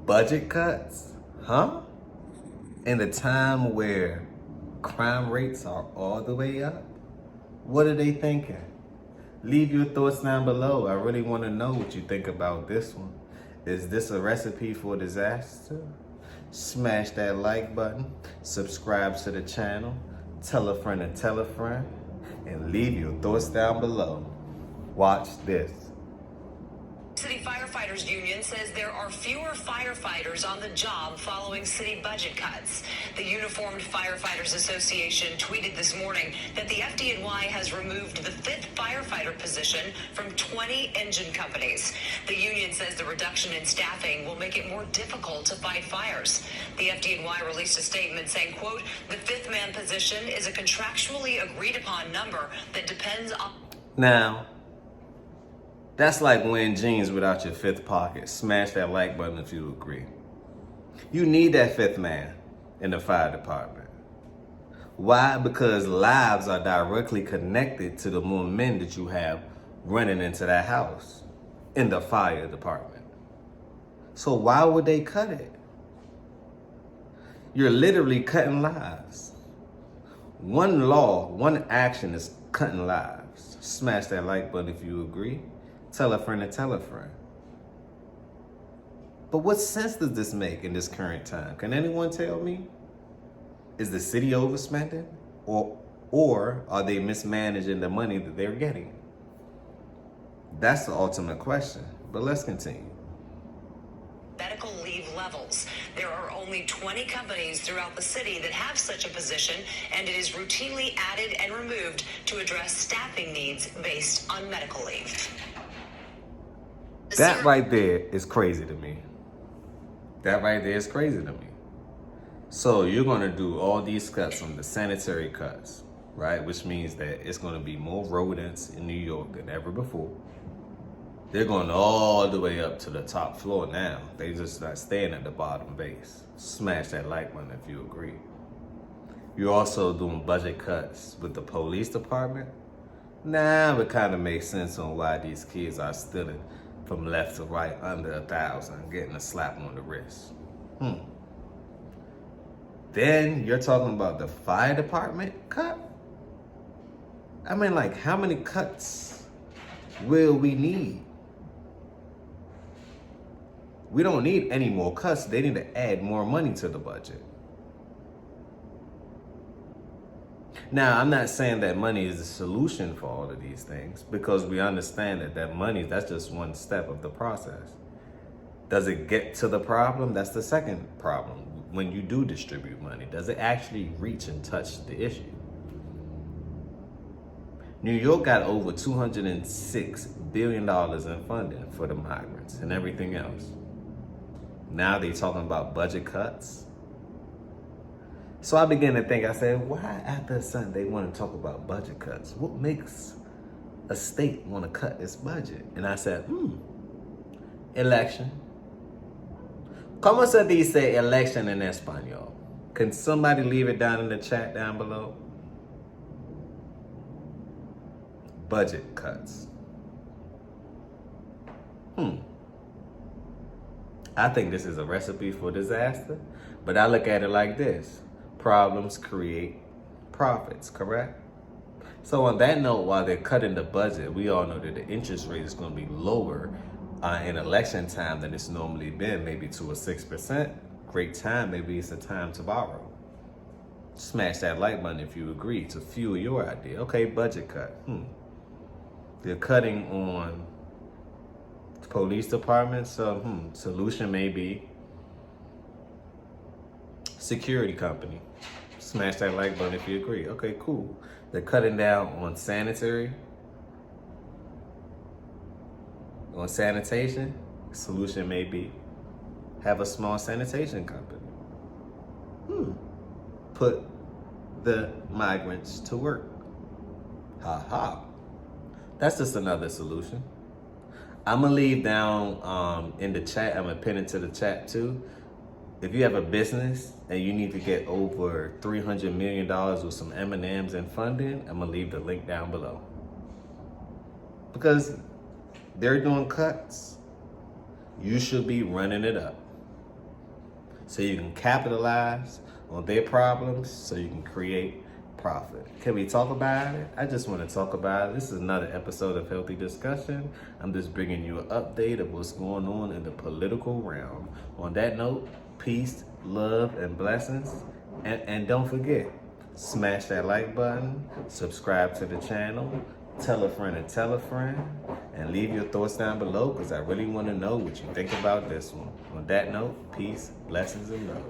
Budget cuts? Huh? In a time where crime rates are all the way up? What are they thinking? Leave your thoughts down below. I really want to know what you think about this one. Is this a recipe for disaster? Smash that like button, subscribe to the channel, tell a friend and tell a friend, and leave your thoughts down below. Watch this. City Firefighters Union says there are fewer firefighters on the job following city budget cuts. The Uniformed Firefighters Association tweeted this morning that the FDNY has removed the 5th firefighter position from 20 engine companies. The union says the reduction in staffing will make it more difficult to fight fires. The FDNY released a statement saying, quote, "The 5th man position is a contractually agreed upon number that depends on..." Now, that's like wearing jeans without your 5th pocket. Smash that like button if you agree. You need that 5th man in the fire department. Why? Because lives are directly connected to the more men that you have running into that house in the fire department. So why would they cut it? You're literally cutting lives. One law, one action is cutting lives. Smash that like button if you agree. Tell a friend and tell a friend. But what sense does this make in this current time? Can anyone tell me? Is the city overspending? Or are they mismanaging the money that they're getting? That's the ultimate question. But let's continue. Medical leave levels. There are only 20 companies throughout the city that have such a position, and it is routinely added and removed to address staffing needs based on medical leave. That right there is crazy to me. That right there is crazy to me. So you're going to do all these cuts on the sanitary cuts, right? Which means that it's going to be more rodents in New York than ever before. They're going all the way up to the top floor now. They just not staying at the bottom base. Smash that like button if you agree. You're also doing budget cuts with the police department. Now it kind of makes sense on why these kids are stealing from left to right under 1,000, getting a slap on the wrist. Then you're talking about the fire department cut? I mean, like, how many cuts will we need? We don't need any more cuts. They need to add more money to the budget. Now, I'm not saying that money is the solution for all of these things, because we understand that money, that's just one step of the process. Does it get to the problem? That's the second problem. When you do distribute money, does it actually reach and touch the issue? New York got over $206 billion in funding for the migrants and everything else. Now they're talking about budget cuts. So I began to think, I said, why after Sunday they want to talk about budget cuts? What makes a state want to cut its budget? And I said, election. ¿Cómo se dice election en español? Can somebody leave it down in the chat down below? Budget cuts. I think this is a recipe for disaster, but I look at it like this. Problems create profits, correct? So on that note, while they're cutting the budget, we all know that the interest rate is going to be lower in election time than it's normally been, maybe to a 6%. Great time, maybe it's a time to borrow. Smash that like button if you agree to fuel your idea. Okay, budget cut. They're cutting on police departments, so solution may be security company. Smash that like button if you agree. Okay, cool. They're cutting down on sanitary, on sanitation. Solution may be have a small sanitation company. Put the migrants to work. Ha ha. That's just another solution. I'm gonna leave down in the chat, I'm gonna pin it to the chat too. If you have a business and you need to get over $300 million with some M&Ms and funding, I'm gonna leave the link down below. Because they're doing cuts, you should be running it up. so you can capitalize on their problems so you can create profit. Can we talk about it? I just want to talk about it. This is another episode of Healthy Discussion. I'm just bringing you an update of what's going on in the political realm. On that note, peace, love, and blessings. And don't forget, smash that like button, subscribe to the channel, tell a friend and tell a friend, and leave your thoughts down below because I really want to know what you think about this one. On that note, peace, blessings, and love.